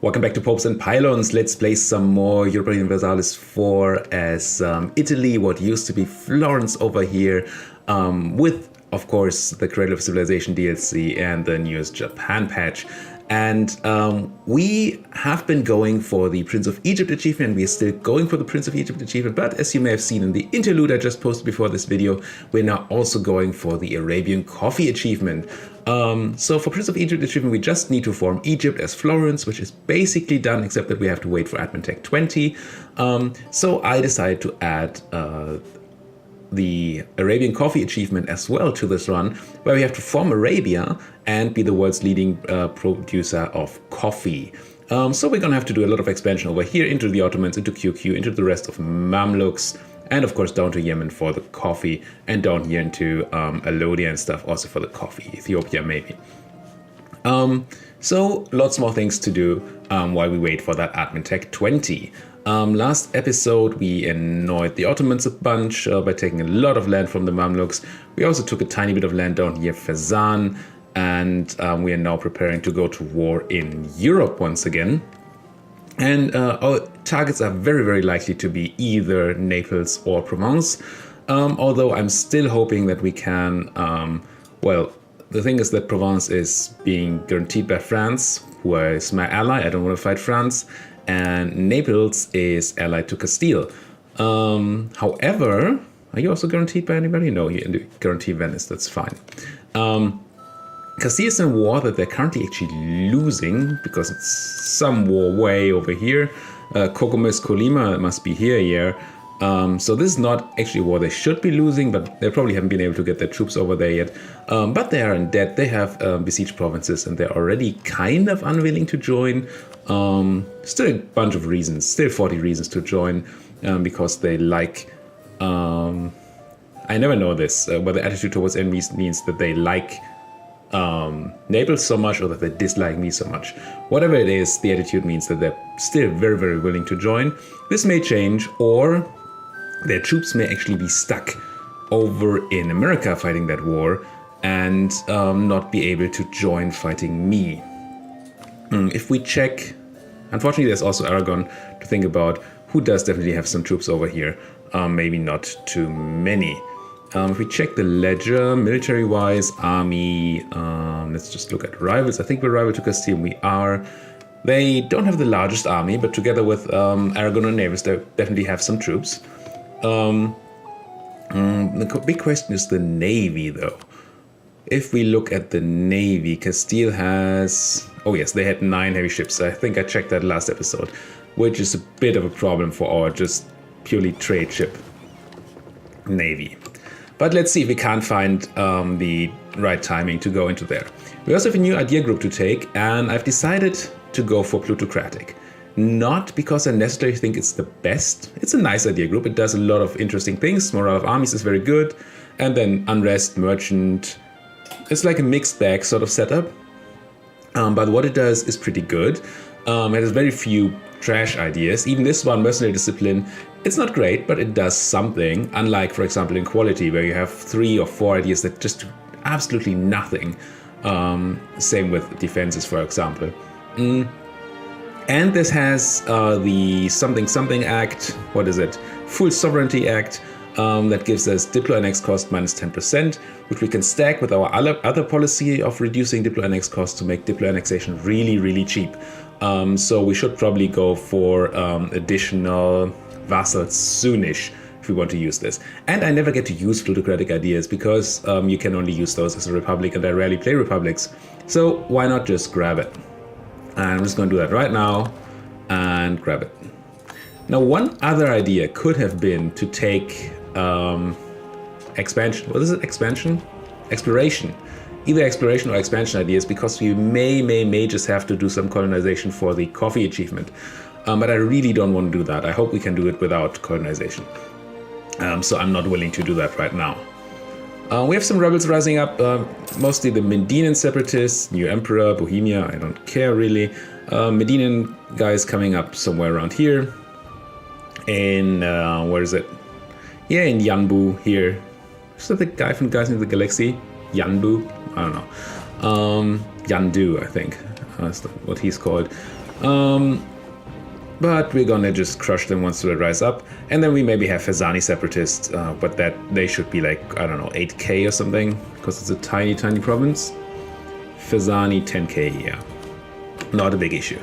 Welcome back to Popes and Pylons. Let's play some more Europa Universalis IV as Italy, what used to be Florence over here, with, of course, the Cradle of Civilization DLC and the newest Japan patch. And we have been going for the Prince of Egypt achievement. We are still going for the Prince of Egypt achievement, but as you may have seen in the interlude I just posted before this video, we're now also going for the Arabian Coffee achievement. So for Prince of Egypt achievement, we just need to form Egypt as Florence, which is basically done, except that we have to wait for Admin Tech 20. So I decided to add the Arabian Coffee achievement as well to this run, where we have to form Arabia and be the world's leading producer of coffee. So we're gonna have to do a lot of expansion over here into the Ottomans, into QQ, into the rest of Mamluks, and of course down to Yemen for the coffee, and down here into Alodia and stuff also for the coffee, Ethiopia maybe. So lots more things to do while we wait for that Admin Tech 20. Last episode we annoyed the Ottomans a bunch by taking a lot of land from the Mamluks. We also took a tiny bit of land down here, Fezzan, and we are now preparing to go to war in Europe once again. And our targets are very, very likely to be either Naples or Provence, although I'm still hoping that we can, well, the thing is that Provence is being guaranteed by France, who is my ally. I don't want to fight France. And Naples is allied to Castile. However, are you also guaranteed by anybody? No, you guarantee Venice, that's fine. Castile is in a war that they're currently actually losing because it's some war way over here. Kokomes, Colima must be here, yeah. So this is not actually a war they should be losing, but they probably haven't been able to get their troops over there yet. But they are in debt. They have besieged provinces and they're already kind of unwilling to join. Still a bunch of reasons, still 40 reasons to join, because they like, I never know this, whether attitude towards enemies means that they like Naples so much or that they dislike me so much. Whatever it is, the attitude means that they're still very, very willing to join. This may change, or their troops may actually be stuck over in America fighting that war and not be able to join fighting me. If we check, unfortunately there's also Aragon to think about, who does definitely have some troops over here, maybe not too many. If we check the ledger, military-wise, army, let's just look at rivals. I think we're rival to Castile, we are. They don't have the largest army, but together with Aragon and Nevis, they definitely have some troops. The big question is the navy, though. If we look at the navy, Castile has... Oh yes, they had 9 heavy ships. I think I checked that last episode, which is a bit of a problem for our just purely trade ship navy. But let's see if we can't find the right timing to go into there. We also have a new idea group to take, and I've decided to go for plutocratic. Not because I necessarily think it's the best. It's a nice idea group. It does a lot of interesting things. Morale of armies is very good. And then unrest, merchant. It's like a mixed bag sort of setup. But what it does is pretty good. It has very few trash ideas. Even this one, mercenary discipline, it's not great, but it does something. Unlike, for example, in quality, where you have 3 or 4 ideas that just do absolutely nothing. Same with defenses, for example. And this has the something act, what is it? Full Sovereignty Act, that gives us Diplo annex cost minus 10%, which we can stack with our other policy of reducing Diplo annex cost to make Diplo annexation really, really cheap. So we should probably go for additional vassals soonish if we want to use this. And I never get to use plutocratic ideas because you can only use those as a republic, and I rarely play republics. So why not just grab it? And I'm just going to do that right now and grab it. Now, one other idea could have been to take expansion. What is it? Expansion? Exploration. Either exploration or expansion ideas, because we may just have to do some colonization for the coffee achievement. But I really don't want to do that. I hope we can do it without colonization. So I'm not willing to do that right now. We have some rebels rising up, mostly the Medinan separatists, new emperor, Bohemia, I don't care really. Medinan guys coming up somewhere around here. In, where is it? Yeah, in Yanbu here. Is that the guy from Guardians of the Galaxy? Yanbu? I don't know. Yandu, I think. That's what he's called. But we're gonna just crush them once they rise up. And then we maybe have Fezzani separatists, but that they should be like, I don't know, 8k or something, because it's a tiny, tiny province. Fezzani 10k, yeah. Not a big issue.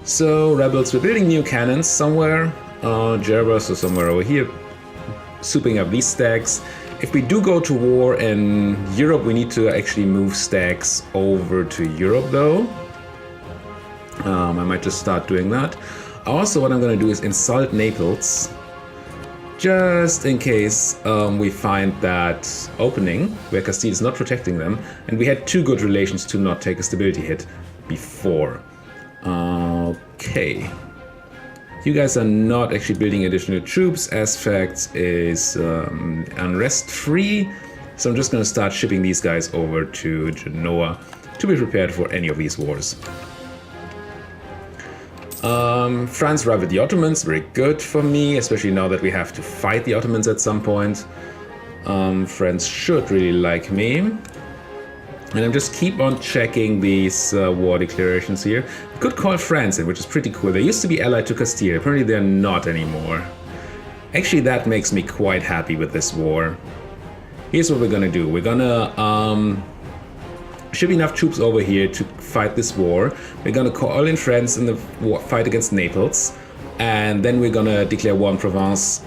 So, rebels, we're building new cannons somewhere. Jerbas or somewhere over here. Souping up these stacks. If we do go to war in Europe, we need to actually move stacks over to Europe though. I might just start doing that. Also, what I'm going to do is insult Naples, just in case we find that opening where Castile is not protecting them, and we had too good relations to not take a stability hit before. Okay. You guys are not actually building additional troops. Asphact is unrest free, so I'm just going to start shipping these guys over to Genoa to be prepared for any of these wars. France ravaged the Ottomans, very good for me, especially now that we have to fight the Ottomans at some point. France should really like me. And I'm just keep on checking these war declarations here. We could call France in, which is pretty cool. They used to be allied to Castile, apparently they're not anymore. Actually, that makes me quite happy with this war. Here's what we're gonna do. We're gonna ship enough troops over here to fight this war. We're gonna call in France in the fight against Naples, and then we're gonna declare war on Provence,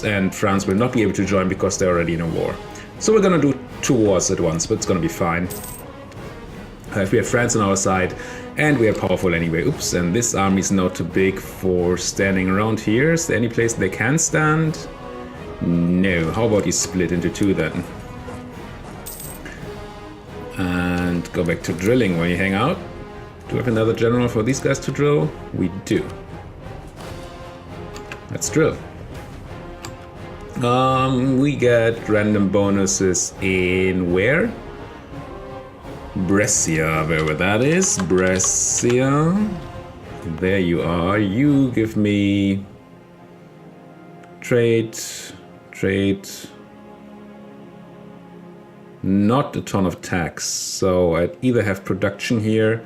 and France will not be able to join because they're already in a war. So we're gonna do 2 wars at once, but it's gonna be fine. If we have France on our side, and we are powerful anyway. Oops, and this army is not too big for standing around here. Is there any place they can stand? No. How about you split into 2 then? And go back to drilling while you hang out. Do we have another general for these guys to drill? We do. Let's drill. We get random bonuses in where? Brescia, wherever that is. Brescia. There you are. You give me trade. Not a ton of tax, so I'd either have production here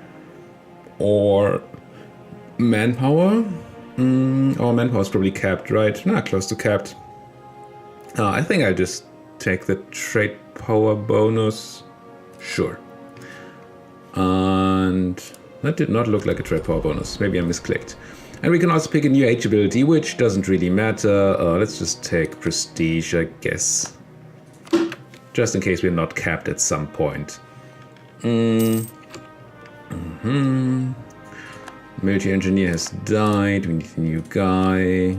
or manpower. Our manpower is probably capped, right? Nah, close to capped. I think I'll just take the trade power bonus. Sure. And that did not look like a trade power bonus. Maybe I misclicked. And we can also pick a new age ability, which doesn't really matter. Let's just take prestige, I guess. Just in case we're not capped at some point. Military engineer has died. We need a new guy.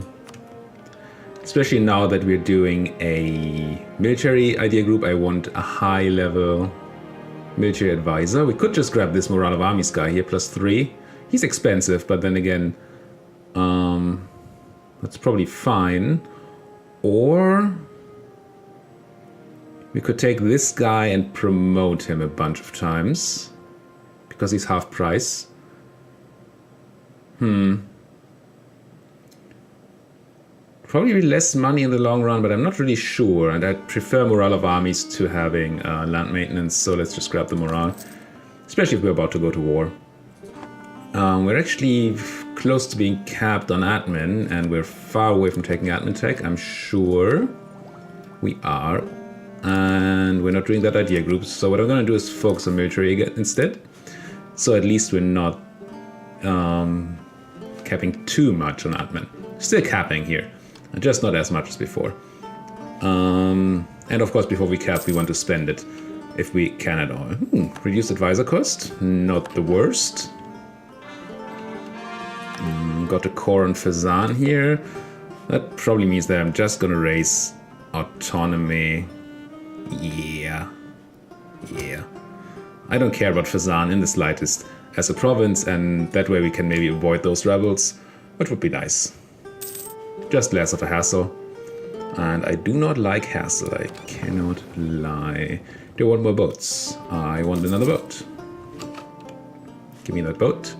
Especially now that we're doing a military idea group, I want a high level military advisor. We could just grab this morale of armies guy here, +3. He's expensive, but then again, that's probably fine. Or we could take this guy and promote him a bunch of times, because he's half price. Probably be less money in the long run, but I'm not really sure, and I'd prefer morale of armies to having land maintenance, so let's just grab the morale, especially if we're about to go to war. We're actually close to being capped on admin, and we're far away from taking admin tech, I'm sure. We are. And we're not doing that idea group, so what I'm going to do is focus on military instead. So at least we're not capping too much on admin. Still capping here, just not as much as before. And of course, before we cap, we want to spend it if we can at all. Reduced advisor cost, not the worst. Got a core on Fezzan here. That probably means that I'm just going to raise autonomy. Yeah. I don't care about Fezzan in the slightest as a province, and that way we can maybe avoid those rebels, which would be nice. Just less of a hassle. And I do not like hassle, I cannot lie. Do I want more boats? I want another boat. Give me that boat.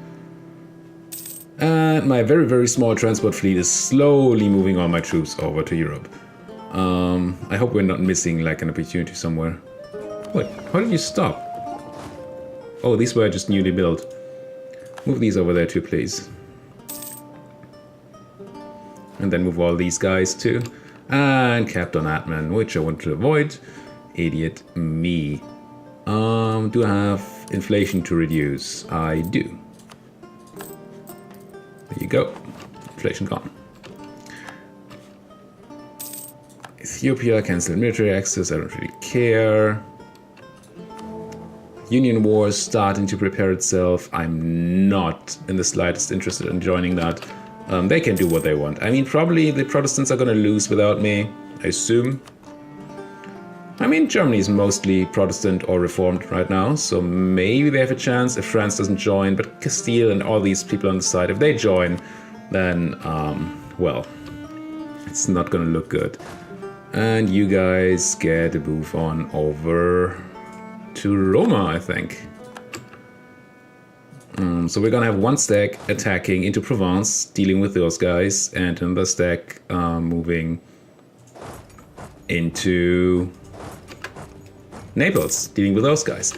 And my very, very small transport fleet is slowly moving all my troops over to Europe. I hope we're not missing like an opportunity somewhere. Wait, how did you stop? Oh, these were just newly built. Move these over there too, please. And then move all these guys too. And capped on admin, which I want to avoid. Idiot me. Do I have inflation to reduce? I do. There you go. Inflation gone. Ethiopia cancelled military access. I don't really care. Union War is starting to prepare itself. I'm not in the slightest interested in joining that. They can do what they want. I mean, probably the Protestants are going to lose without me, I assume. I mean, Germany is mostly Protestant or Reformed right now, so maybe they have a chance if France doesn't join. But Castile and all these people on the side, if they join, then, well, it's not going to look good. And you guys get a move on over to Roma, I think. So we're gonna have one stack attacking into Provence, dealing with those guys, and another stack moving into Naples, dealing with those guys.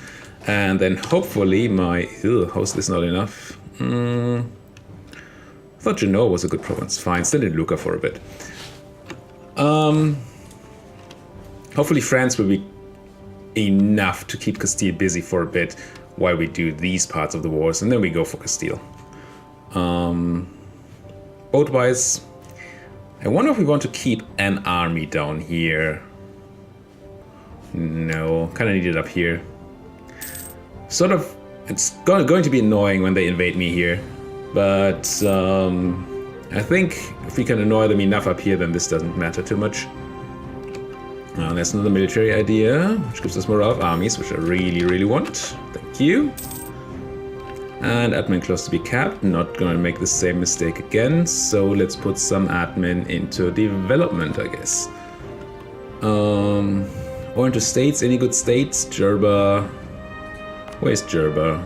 And then hopefully my host is not enough. I thought Genoa was a good province. Fine, still in Lucca for a bit. Hopefully France will be enough to keep Castile busy for a bit while we do these parts of the wars, and then we go for Castile. Boat-wise, I wonder if we want to keep an army down here. No, kind of need it up here. Sort of, it's going to be annoying when they invade me here, but I think if we can annoy them enough up here, then this doesn't matter too much. That's another military idea, which gives us morale of armies, which I really, really want. Thank you. And admin close to be capped. Not gonna make the same mistake again, so let's put some admin into development, I guess. Or into states. Any good states? Jerba. Where's Jerba?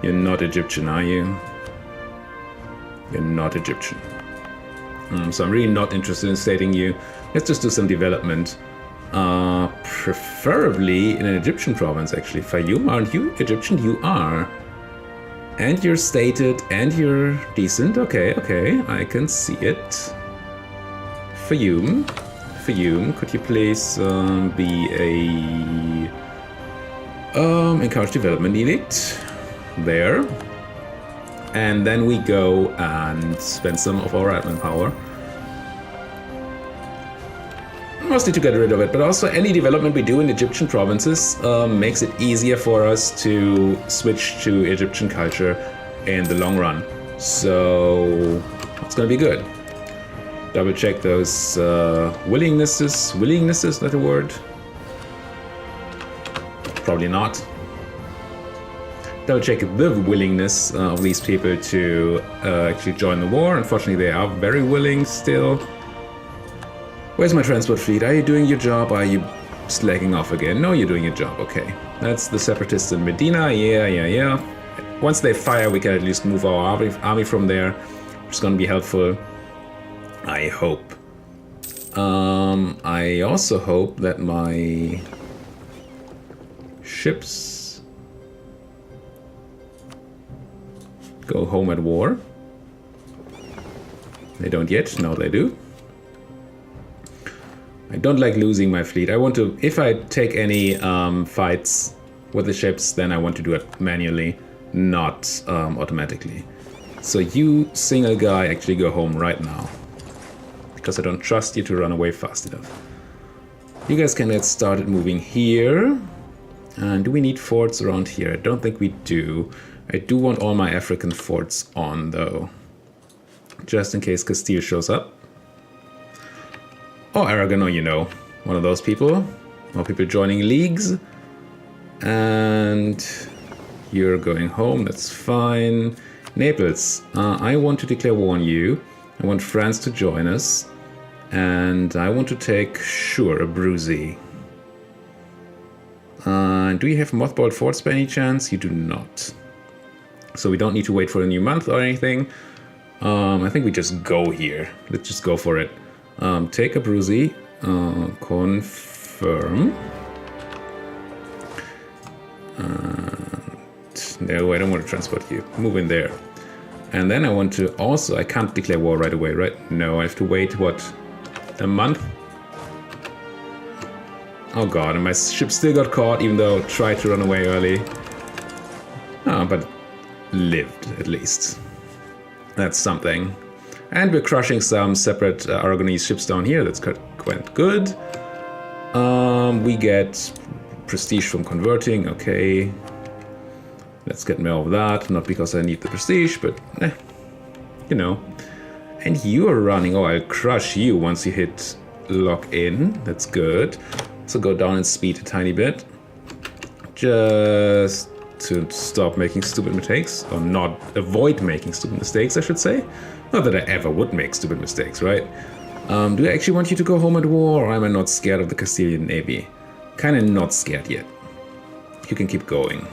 You're not Egyptian, are you? You're not Egyptian. So I'm really not interested in stating you. Let's just do some development. Preferably in an Egyptian province, actually. Fayoum, aren't you Egyptian? You are. And you're stated, and you're decent. Okay, okay, I can see it. Fayoum. Fayoum, could you please be a... encourage development edict. There. And then we go and spend some of our admin power. Mostly to get rid of it, but also any development we do in Egyptian provinces makes it easier for us to switch to Egyptian culture in the long run. So it's gonna be good. Double check those willingnesses. Willingness is that a word? Probably not. Double check the willingness of these people to actually join the war. Unfortunately, they are very willing still. Where's my transport fleet? Are you doing your job? Are you slacking off again? No, you're doing your job. Okay. That's the separatists in Medina. Yeah. Once they fire, we can at least move our army from there, which is going to be helpful. I hope. I also hope that my ships go home at war. They don't yet. No, they do. I don't like losing my fleet. I want to, if I take any fights with the ships, then I want to do it manually, not automatically. So you single guy actually go home right now, because I don't trust you to run away fast enough. You guys can get started moving here. And do we need forts around here? I don't think we do. I do want all my African forts on though, just in case Castile shows up. Oh, Aragon, you know, one of those people. More people joining leagues. And you're going home, that's fine. Naples, I want to declare war on you. I want France to join us. And I want to take, sure, Abruzzi. Do you have mothballed forts by any chance? You do not. So we don't need to wait for a new month or anything. I think we just go here. Let's just go for it. Take Abruzzi, confirm. And No, I don't want to transport you. Move in there. And then I want to also... I can't declare war right away, right? No, I have to wait, what, a month? Oh god, and my ship still got caught, even though I tried to run away early. Oh, but lived, at least. That's something. And we're crushing some separate Aragonese ships down here. That's quite good. We get prestige from converting, okay. Let's get more of that, not because I need the prestige, but, you know. And you are running, oh, I'll crush you once you hit lock in, that's good. So go down in speed a tiny bit. Just to stop making stupid mistakes, or not avoid making stupid mistakes, I should say. Not that I ever would make stupid mistakes, right? Do I actually want you to go home at war, or am I not scared of the Castilian Navy? Kinda not scared yet. You can keep going.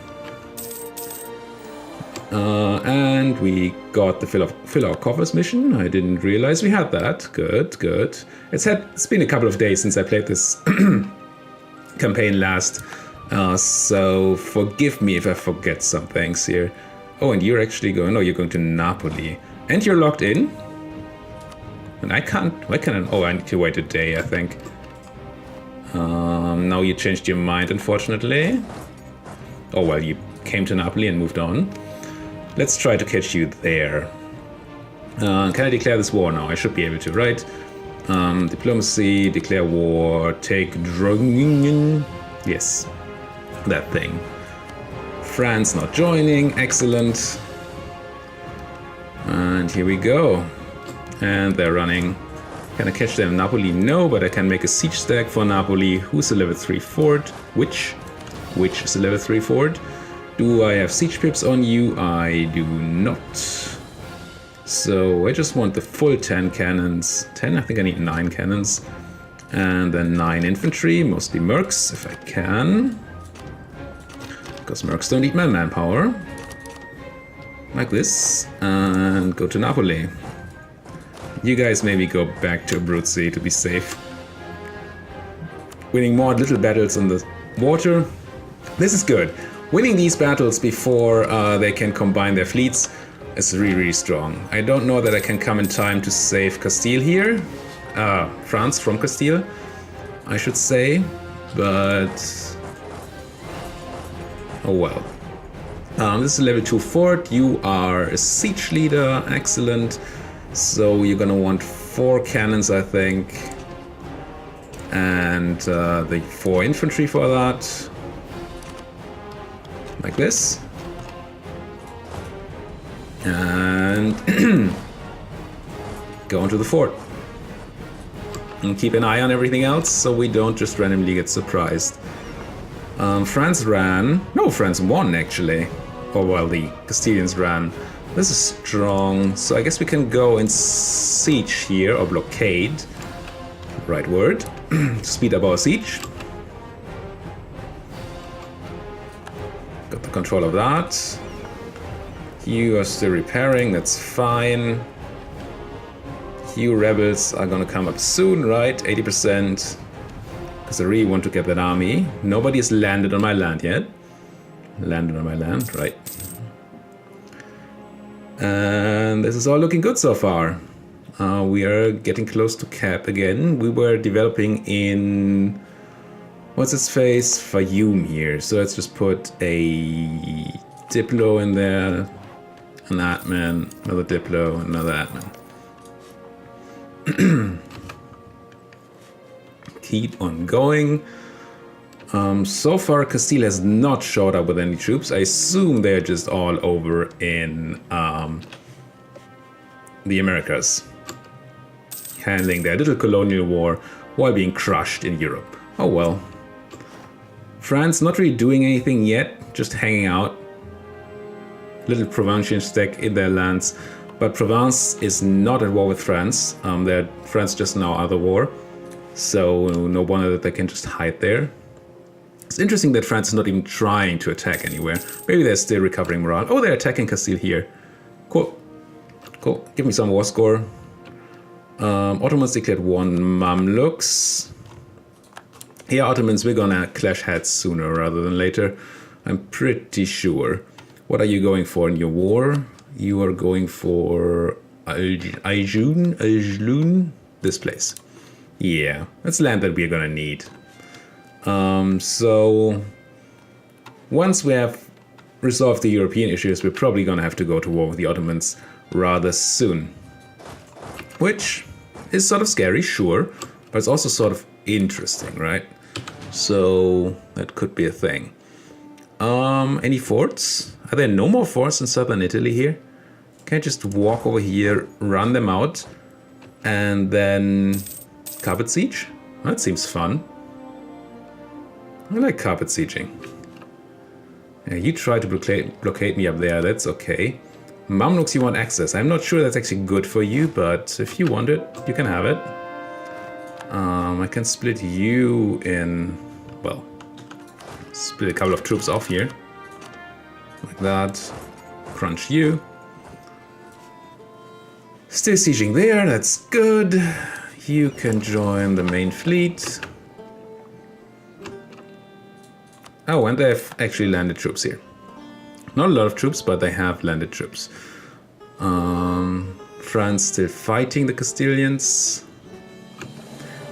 And we got the fill our coffers mission. I didn't realize we had that. Good, good. It's been a couple of days since I played this campaign last. So forgive me if I forget some things here. Oh, and you're actually going... Oh, you're going to Napoli. And you're locked in? And I can't... Why can't I... Oh, I need to wait a day, I think. Now you changed your mind, unfortunately. Oh, well, you came to Napoli and moved on. Let's try to catch you there. Can I declare this war now? I should be able to, right? Diplomacy, declare war, take Drungen. Yes, that thing. France not joining, excellent. And here we go. And they're running. Can I catch them in Napoli? No, but I can make a siege stack for Napoli. Who's a level 3 fort? Which is a level 3 fort? Do I have siege pips on you? I do not. So I just want the full 10 cannons. 10? I think I need 9 cannons. And then 9 infantry, mostly mercs, if I can. Because mercs don't need my manpower. Like this. And go to Napoli. You guys maybe go back to Abruzzi to be safe. Winning more little battles on the water. This is good. Winning these battles before they can combine their fleets is really, really strong. I don't know that I can come in time to save Castile here. France from Castile, I should say. But... oh well. This is a level 2 fort. You are a siege leader. Excellent. So you're gonna want 4 cannons, I think. And the 4 infantry for that. Like this. And go into the fort. And keep an eye on everything else so we don't just randomly get surprised. France ran. No, France won actually. Or well, the Castilians ran. This is strong. So I guess we can go and siege here, or blockade. Right word. To speed up our siege. Got the control of that. You are still repairing, that's fine. You rebels are gonna come up soon, right? 80%. Because I really want to get that army. Nobody has landed on my land yet. Landed on my land, right. And this is all looking good so far. We are getting close to cap again. We were developing in... what's its face? Fayoum here. So let's just put a Diplo in there. An admin, another Diplo, another admin. Keep on going. So far Castile has not showed up with any troops. I assume they're just all over in the Americas. Handling their little colonial war while being crushed in Europe. Oh well. France not really doing anything yet, just hanging out. Little Provincian stack in their lands. But Provence is not at war with France. France just now out of war. So no wonder that they can just hide there. It's interesting that France is not even trying to attack anywhere. Maybe they're still recovering morale. Oh, they're attacking Castile here. Cool. Cool. Give me some war score. Ottomans declared 1 Mamluks. Yeah, Ottomans, we're gonna clash heads sooner rather than later. I'm pretty sure. What are you going for in your war? You are going for Aljun, this place. Yeah, that's land that we're gonna need. So once we have resolved the European issues, we're probably gonna have to go to war with the Ottomans rather soon. Which is sort of scary, sure, but it's also sort of interesting, right? So that could be a thing. Any forts? Are there no more forts in southern Italy here? Can I just walk over here, run them out, and then carpet siege? That seems fun. I like carpet sieging. Yeah, you try to blockade me up there, that's okay. Mamluks, you want access. I'm not sure that's actually good for you, but if you want it, you can have it. I can split you in, well, split a couple of troops off here. Like that. Crunch you. Still sieging there, that's good. You can join the main fleet. Oh, and they've actually landed troops here. Not a lot of troops, but they have landed troops. France still fighting the Castilians. I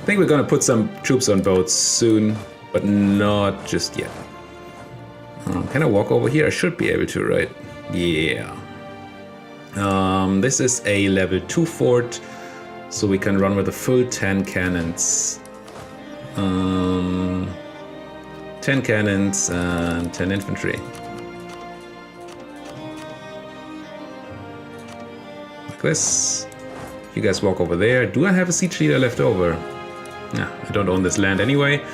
think we're gonna put some troops on boats soon, but not just yet. Can I walk over here? I should be able to, right? Yeah. This is a level 2 fort, so we can run with a full 10 cannons. 10 cannons and 10 infantry. Like this. You guys walk over there. Do I have a siege leader left over? Nah, I don't own this land anyway,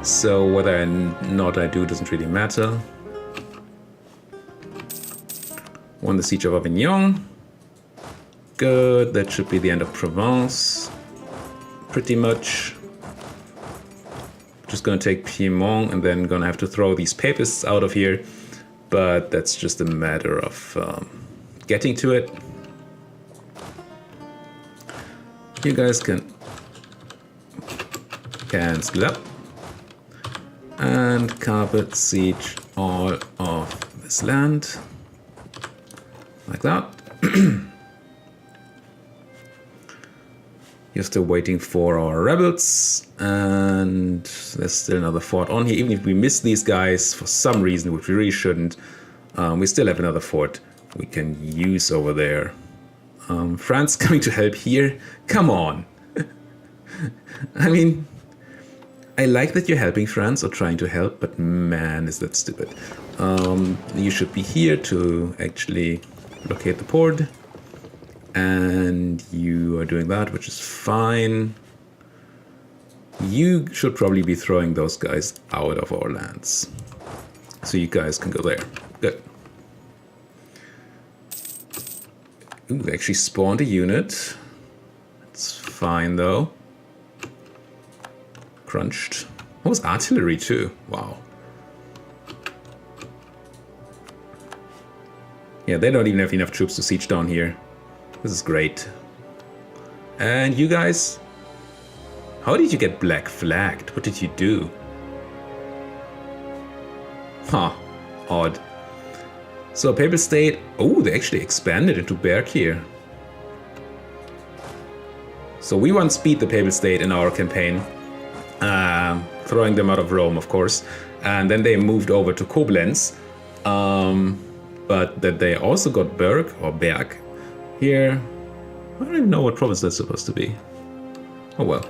so whether or not I do doesn't really matter. Won the siege of Avignon. Good, that should be the end of Provence. Pretty much. Just gonna take Piedmont and then gonna have to throw these papists out of here. But that's just a matter of getting to it. You guys can split up. And carpet siege all of this land. Like that. You're still waiting for our rebels, and there's still another fort on here. Even if we miss these guys for some reason, which we really shouldn't, we still have another fort we can use over there. France coming to help here? Come on! I mean, I like that you're helping France or trying to help, but man, is that stupid. You should be here to actually blockade the port. And you are doing that, which is fine. You should probably be throwing those guys out of our lands. So you guys can go there. Good. Ooh, they actually spawned a unit. It's fine though. Crunched. Oh, it's artillery too. Wow. Yeah, they don't even have enough troops to siege down here. This is great. And you guys? How did you get black flagged? What did you do? Huh. Odd. So, Papal State... Oh, they actually expanded into Berg here. So we once beat the Papal State in our campaign. Throwing them out of Rome, of course. And then they moved over to Koblenz. But that they also got Berg, or Berg, here. I don't even know what province that's supposed to be. Oh well.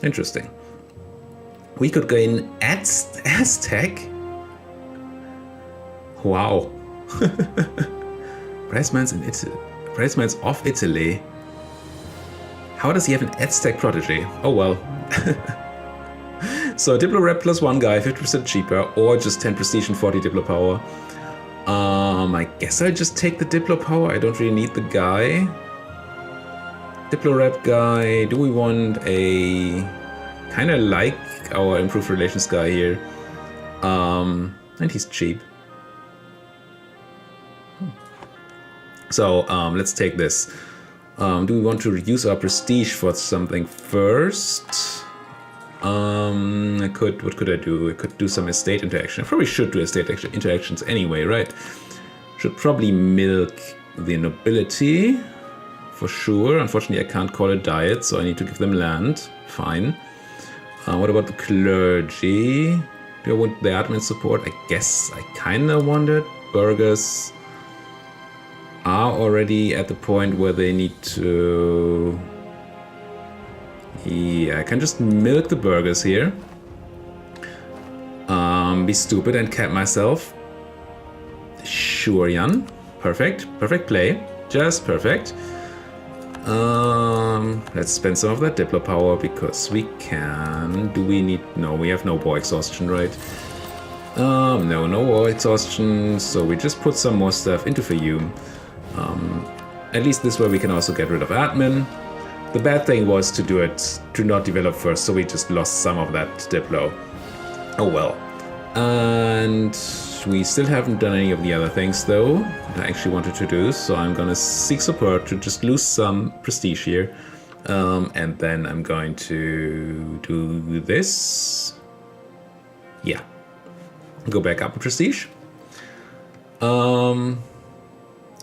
Interesting. We could go in Aztec. Wow. Priceman's in Italy. Priceman's of Italy. How does he have an Aztec protege? Oh well. So Diplo Rep plus 1 guy, 50% cheaper, or just 10 prestige and 40 Diplo power. I guess I'll just take the Diplo power. I don't really need the guy. Diplo Rep guy. Do we want a kind of like our improved relations guy here? And he's cheap. So let's take this. Do we want to reduce our prestige for something first? What could I do? I could do some estate interaction. I probably should do estate interactions anyway, right? Should probably milk the nobility, for sure. Unfortunately, I can't call it diet, so I need to give them land. Fine. What about the clergy? Do I want the admin support? I guess I kind of want it. Burghers are already at the point where they need to... Yeah, I can just milk the burghers here. Be stupid and cap myself. Sure, Jan. Perfect. Perfect play. Just perfect. Let's spend some of that Diplo power because we can. Do we need... No, we have no war exhaustion, right? No war exhaustion. So we just put some more stuff into Fayum. At least this way we can also get rid of admin. The bad thing was to do it, to not develop first, so we just lost some of that Diplo. Oh well. And we still haven't done any of the other things though that I actually wanted to do, so I'm gonna seek support to just lose some prestige here. And then I'm going to do this. Yeah. Go back up in prestige. Wow,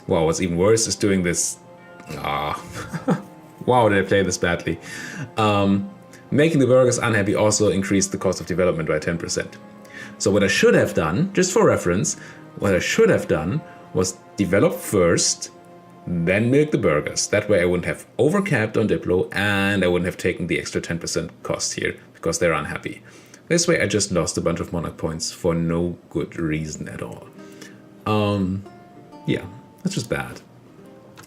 what's even worse is doing this. Wow, did I play this badly. Making the burghers unhappy also increased the cost of development by 10%. So what I should have done, just for reference, what I should have done was develop first, then milk the burghers. That way I wouldn't have overcapped on Diplo and I wouldn't have taken the extra 10% cost here because they're unhappy. This way I just lost a bunch of monarch points for no good reason at all. Yeah, that's just bad.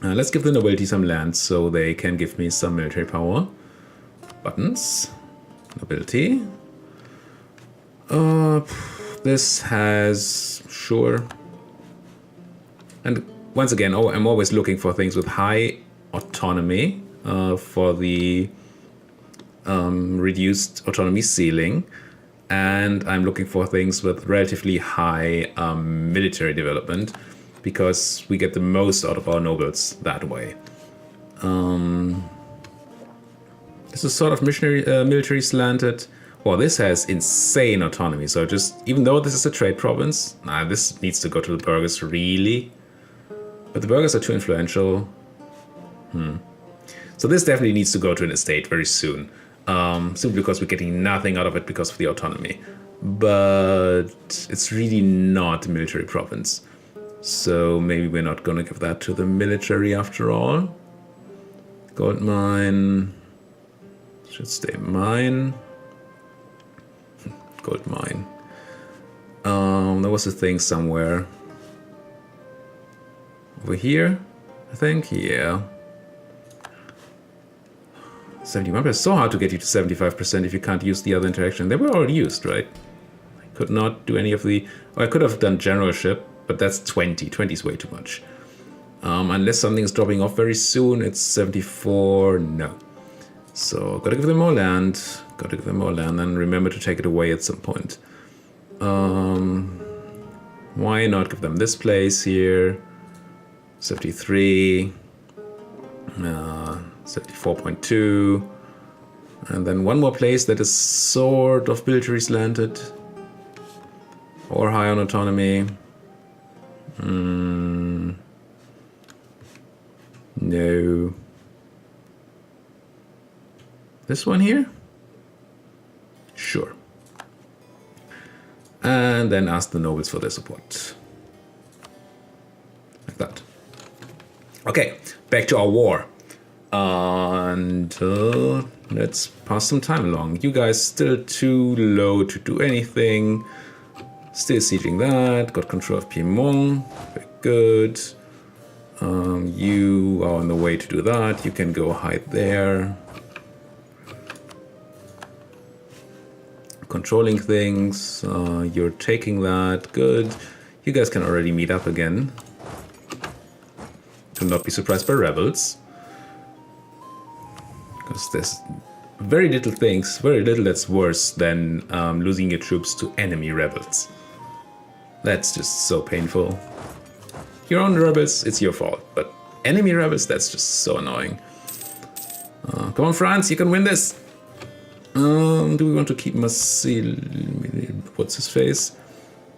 Let's give the nobility some land so they can give me some military power. Buttons. Nobility. This has... Sure. And once again, I'm always looking for things with high autonomy for the reduced autonomy ceiling. And I'm looking for things with relatively high military development, because we get the most out of our nobles that way. This is sort of military slanted. Well, this has insane autonomy, so just, even though this is a trade province, this needs to go to the burghers, really. But the burghers are too influential. So this definitely needs to go to an estate very soon. Simply because we're getting nothing out of it because of the autonomy. But it's really not a military province. So maybe we're not going to give that to the military after all. Gold mine. Should stay mine. Gold mine. There was a thing somewhere. Over here, I think? Yeah. 71%. It's so hard to get you to 75% if you can't use the other interaction. They were already used, right? I could not do any of the... Or I could have done generalship, but that's 20. 20 is way too much. Unless something's dropping off very soon, it's 74. No. So, gotta give them more land. Gotta give them more land, and remember to take it away at some point. Why not give them this place here? 73. 74.2. And then one more place that is sort of military slanted. Or high on autonomy. No. This one here? Sure. And then ask the nobles for their support. Like that. Okay, back to our war. And let's pass some time along. You guys still too low to do anything. Still sieging that. Got control of Piedmont. Very good. You are on the way to do that. You can go hide there. Controlling things. You're taking that. Good. You guys can already meet up again. Do not be surprised by rebels. Because there's very little that's worse than losing your troops to enemy rebels. That's just so painful. Your own rebels, it's your fault. But enemy rebels, that's just so annoying. Come on, France, you can win this. Do we want to keep Masil? What's his face?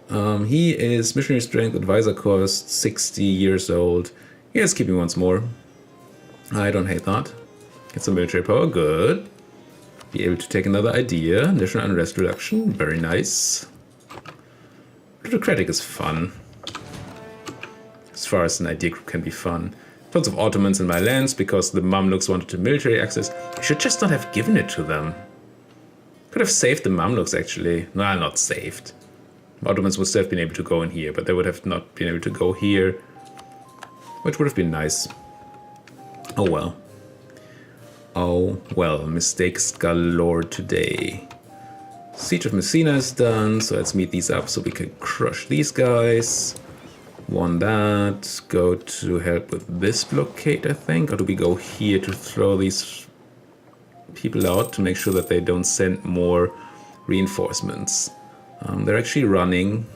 He is missionary strength, advisor cost, 60 years old. Yes, keep him once more. I don't hate that. Get some military power, good. Be able to take another idea. National unrest reduction, very nice. Plutocratic is fun. As far as an idea group can be fun. Tons of Ottomans in my lands because the Mamluks wanted to military access. I should just not have given it to them. Could have saved the Mamluks actually. Well, not saved. Ottomans would still have been able to go in here, but they would have not been able to go here. Which would have been nice. Oh well. Oh well, mistakes galore today. Siege of Messina is done, so let's meet these up so we can crush these guys. Won that. Go to help with this blockade, I think. Or do we go here to throw these people out to make sure that they don't send more reinforcements? They're actually running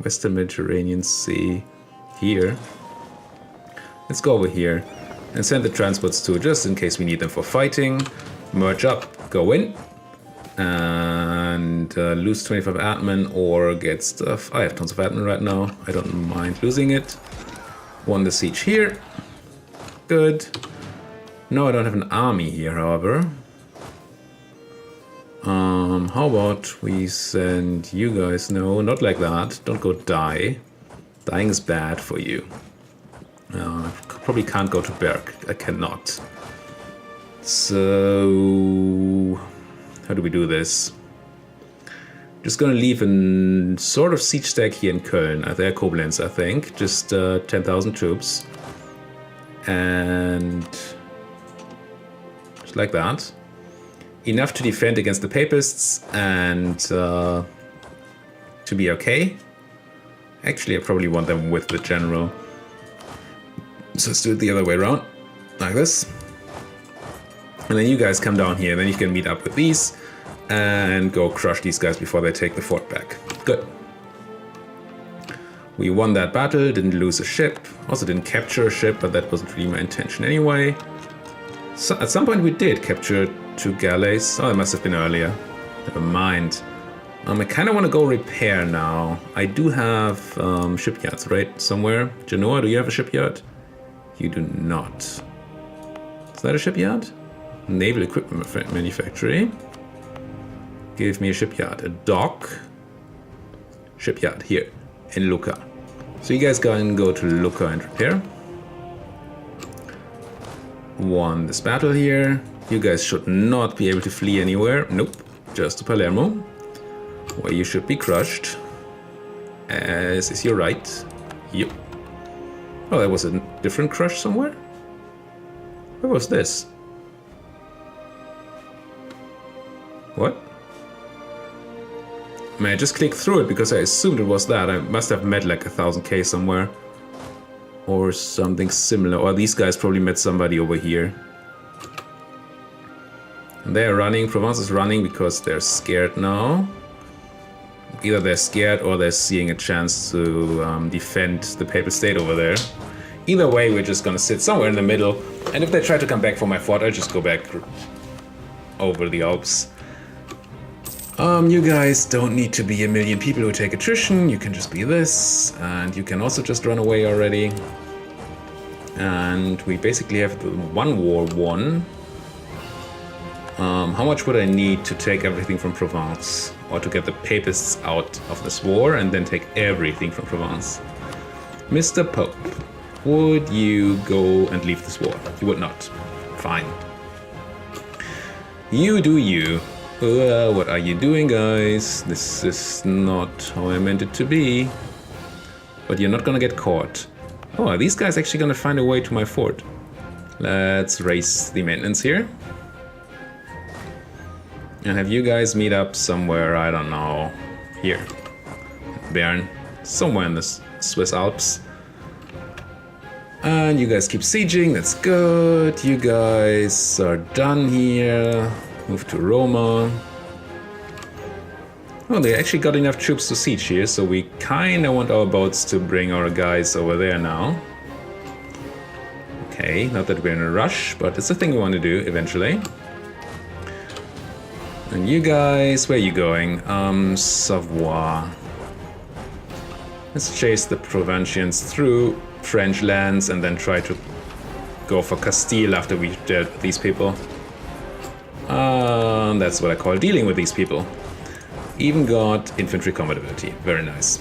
Western Mediterranean Sea here. Let's go over here and send the transports too, just in case we need them for fighting. Merge up, go in, and lose 25 admin or get stuff. I have tons of admin right now. I don't mind losing it. Won the siege here. Good. No, I don't have an army here, however. How about we send you guys? No, not like that. Don't go die. Dying is bad for you. I probably can't go to Berg. I cannot. So how do we do this? Just gonna leave a sort of siege stack here in Köln. There, Koblenz, I think. Just 10,000 troops. And just like that. Enough to defend against the Papists and to be okay. Actually, I probably want them with the general. So let's do it the other way around, like this. And then you guys come down here, then you can meet up with these and go crush these guys before they take the fort back. Good. We won that battle, didn't lose a ship, also didn't capture a ship, but that wasn't really my intention anyway. So at some point we did capture 2 galleys. Oh, it must have been earlier. Never mind. I kind of want to go repair now. I do have shipyards, right? Somewhere. Genoa, do you have a shipyard? You do not. Is that a shipyard? Naval equipment manufacturing. Give me a shipyard. A dock. Shipyard here in Lucca. So you guys can go to Lucca and repair. Won this battle here. You guys should not be able to flee anywhere. Nope. Just to Palermo, where you should be crushed. As is your right. Yep. Oh, there was a different crush somewhere? Where was this? What? I mean, I just clicked through it because I assumed it was that. I must have met like 1000k somewhere. Or something similar. Or these guys probably met somebody over here. And they're running. Provence is running because they're scared now. Either they're scared or they're seeing a chance to defend the Papal State over there. Either way, we're just gonna sit somewhere in the middle. And if they try to come back for my fort, I'll just go back over the Alps. You guys don't need to be a million people who take attrition. You can just be this. And you can also just run away already. And we basically have the one war won. How much would I need to take everything from Provence? Or to get the Papists out of this war and then take everything from Provence? Mr. Pope, would you go and leave this war? You would not. Fine. You do you. What are you doing, guys? This is not how I meant it to be. But you're not gonna get caught. Oh, are these guys actually gonna find a way to my fort? Let's raise the maintenance here. And have you guys meet up somewhere, I don't know, here. Bern, somewhere in the Swiss Alps. And you guys keep sieging, that's good. You guys are done here. Move to Roma. Oh, they actually got enough troops to siege here, so we kinda want our boats to bring our guys over there now. Okay, not that we're in a rush, but it's a thing we want to do eventually. And you guys, where are you going? Savoie. Let's chase the Provincians through French lands and then try to go for Castile after we dealt with these people. That's what I call dealing with these people. Even got infantry combat ability. Very nice.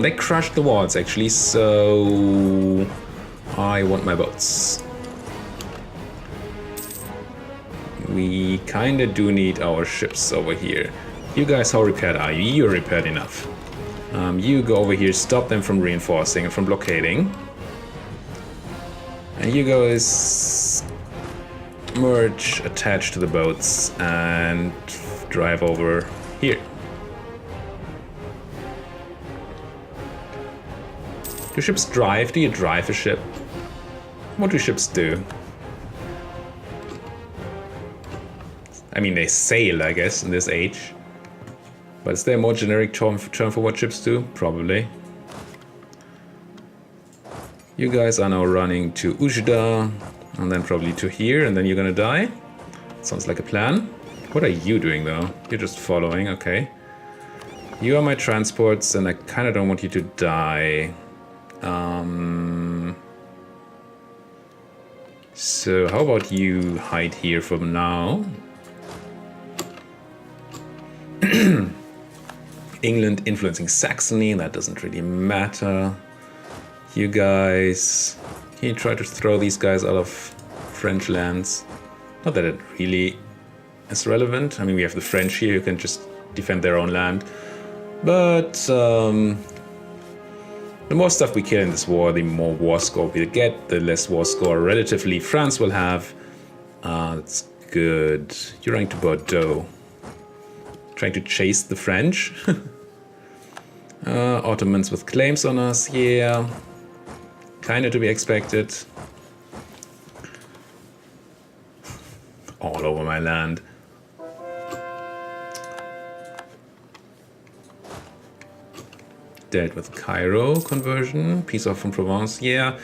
They crushed the walls actually, so I want my boats. We kinda do need our ships over here. You guys, how repaired are you? You're repaired enough. You go over here, stop them from reinforcing and from blockading. And you guys merge, attach to the boats, and drive over here. Do ships drive? Do you drive a ship? What do ships do? I mean, they sail, I guess, in this age. But is there a more generic term for what ships do? Probably. You guys are now running to Ujda, and then probably to here, and then you're gonna die. Sounds like a plan. What are you doing, though? You're just following, okay. You are my transports, and I kinda don't want you to die. So how about you hide here for now? England influencing Saxony, that doesn't really matter. You guys, can you try to throw these guys out of French lands? Not that it really is relevant. I mean, we have the French here who can just defend their own land. But the more stuff we kill in this war, the more war score we'll get. The less war score relatively France will have. That's good. You're running to Bordeaux. Trying to chase the French. Ottomans with claims on us, yeah. Kinda to be expected. All over my land. Dealt with Cairo conversion. Peace off from Provence, yeah.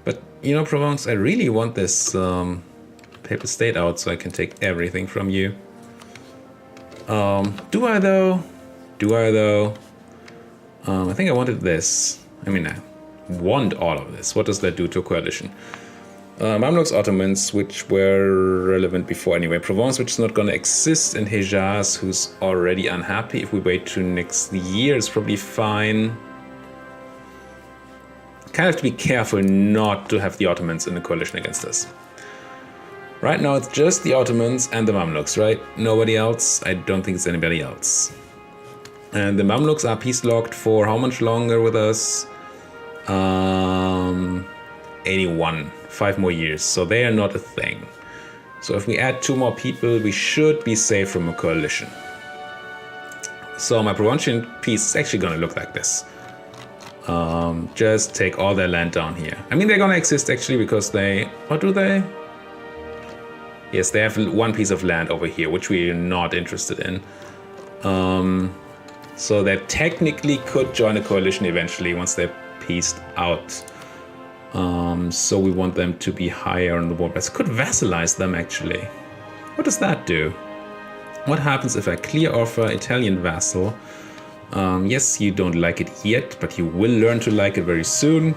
But, you know, Provence, I really want this Papal State out so I can take everything from you. Do I though? I think I wanted this. I mean, I want all of this. What does that do to a coalition? Mamluks, Ottomans, which were relevant before anyway. Provence, which is not going to exist. And Hejaz, who's already unhappy. If we wait to next year, it's probably fine. Kind of have to be careful not to have the Ottomans in the coalition against us. Right now, it's just the Ottomans and the Mamluks, right? Nobody else. I don't think it's anybody else. And the Mamluks are peace locked for how much longer with us? 81. 5 more years. So they are not a thing. So if we add 2 more people, we should be safe from a coalition. So my Provincian peace is actually going to look like this. Just take all their land down here. I mean, they're going to exist actually because they... Or do they? Yes, they have 1 piece of land over here, which we're not interested in. So they technically could join a coalition eventually once they're pieced out. So we want them to be higher on the war price. Could vassalize them actually. What does that do? What happens if I clear offer Italian vassal? Yes, you don't like it yet, but you will learn to like it very soon.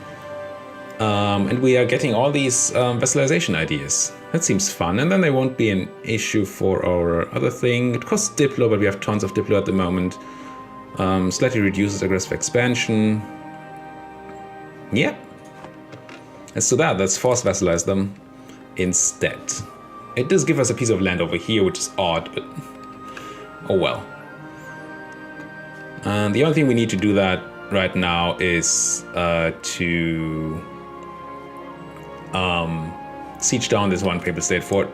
And we are getting all these vassalization ideas. That seems fun, and then they won't be an issue for our other thing. It costs Diplo, but we have tons of Diplo at the moment. Slightly reduces aggressive expansion. Yeah. Let's do that. Let's force vassalize them instead. It does give us a piece of land over here, which is odd, but oh well. And the only thing we need to do that right now is to siege down this one Papal State fort.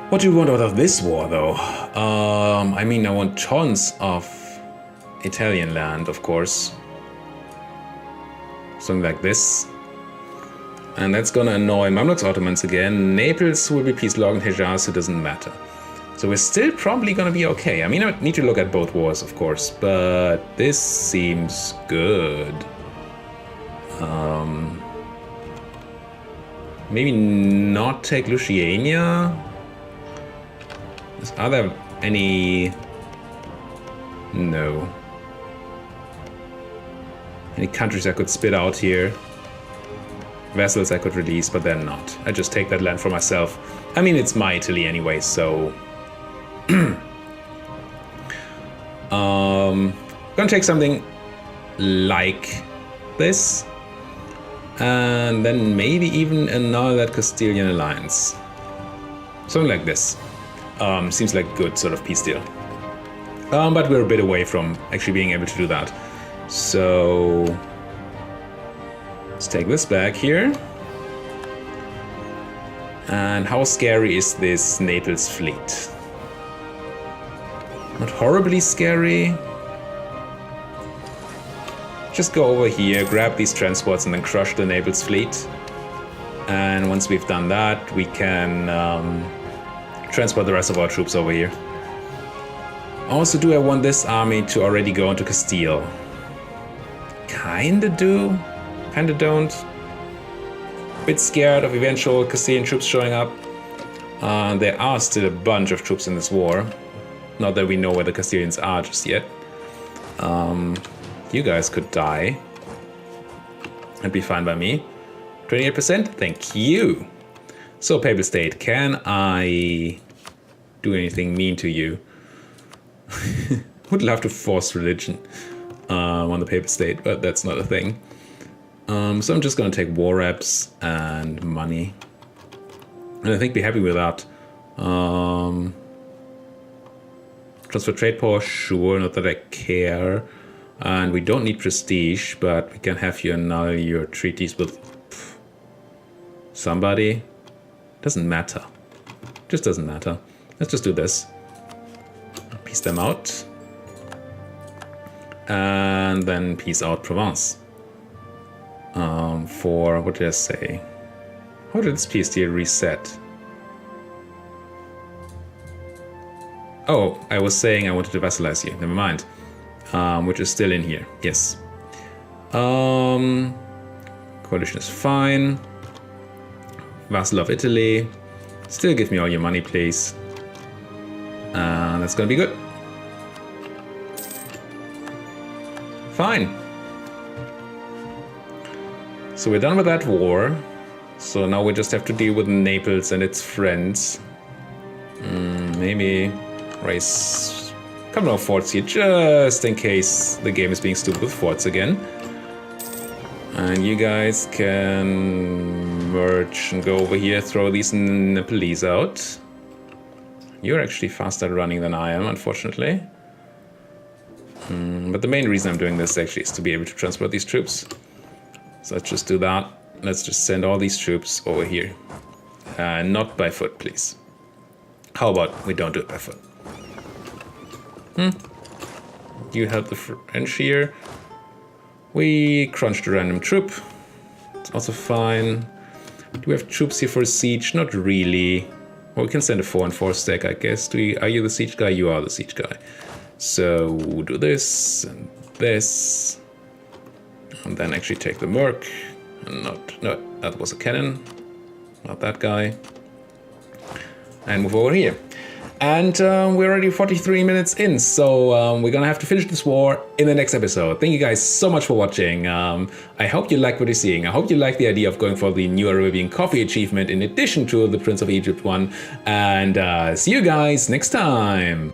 What do we want out of this war, though? I mean, I want tons of Italian land, of course. Something like this. And that's gonna annoy Mamluks, Ottomans again. Naples will be peace-logged, and Hejaz, so it doesn't matter. So we're still probably gonna be okay. I mean, I need to look at both wars, of course, but this seems good. Maybe not take Lusitania. Are there any... No. Any countries I could spit out here? Vassals I could release, but they're not. I just take that land for myself. I mean, it's my Italy anyway, so... Gonna take something like this. And then maybe even annul that Castilian alliance. Something like this. Seems like a good sort of peace deal. But we're a bit away from actually being able to do that. So let's take this back here. And how scary is this Naples fleet? Not horribly scary. Just go over here, grab these transports, and then crush the Naples fleet. And once we've done that, we can transport the rest of our troops over here. Also, do I want this army to already go into Castile? Kinda do, kinda don't. Bit scared of eventual Castilian troops showing up. There are still a bunch of troops in this war. Not that we know where the Castilians are just yet. You guys could die. That'd be fine by me. 28%? Thank you. So, Papal State, can I do anything mean to you? Would love to force religion on the Papal State, but that's not a thing. So I'm just going to take war reps and money. And I think be happy with that. Transfer trade power, sure, not that I care. And we don't need prestige, but we can have you annul your treaties with somebody. Doesn't matter. Just doesn't matter. Let's just do this. Peace them out. And then peace out Provence. For, what did I say? How did this peace deal reset? Oh, I was saying I wanted to vassalize you. Never mind. Which is still in here. Yes. Coalition is fine. Vassal of Italy. Still give me all your money, please. And that's gonna be good. Fine. So we're done with that war. So now we just have to deal with Naples and its friends. Maybe raise a couple of forts here, just in case the game is being stupid with forts again. And you guys can merge and go over here, throw these Nepalese out. You're actually faster at running than I am, unfortunately. But the main reason I'm doing this actually is to be able to transport these troops. So let's just do that. Let's just send all these troops over here. Not by foot, please. How about we don't do it by foot? You help the French here. We crunched a random troop. It's also fine. Do we have troops here for a siege? Not really. Well, we can send a 4 and 4 stack, I guess. Are you the siege guy? You are the siege guy. So we'll do this and this. And then actually take the Merc. And no, that was a cannon. Not that guy. And move over here. And we're already 43 minutes in, so we're gonna have to finish this war in the next episode. Thank you guys so much for watching. I hope you like what you're seeing. I hope you like the idea of going for the new Arabian Coffee achievement in addition to the Prince of Egypt one. And see you guys next time.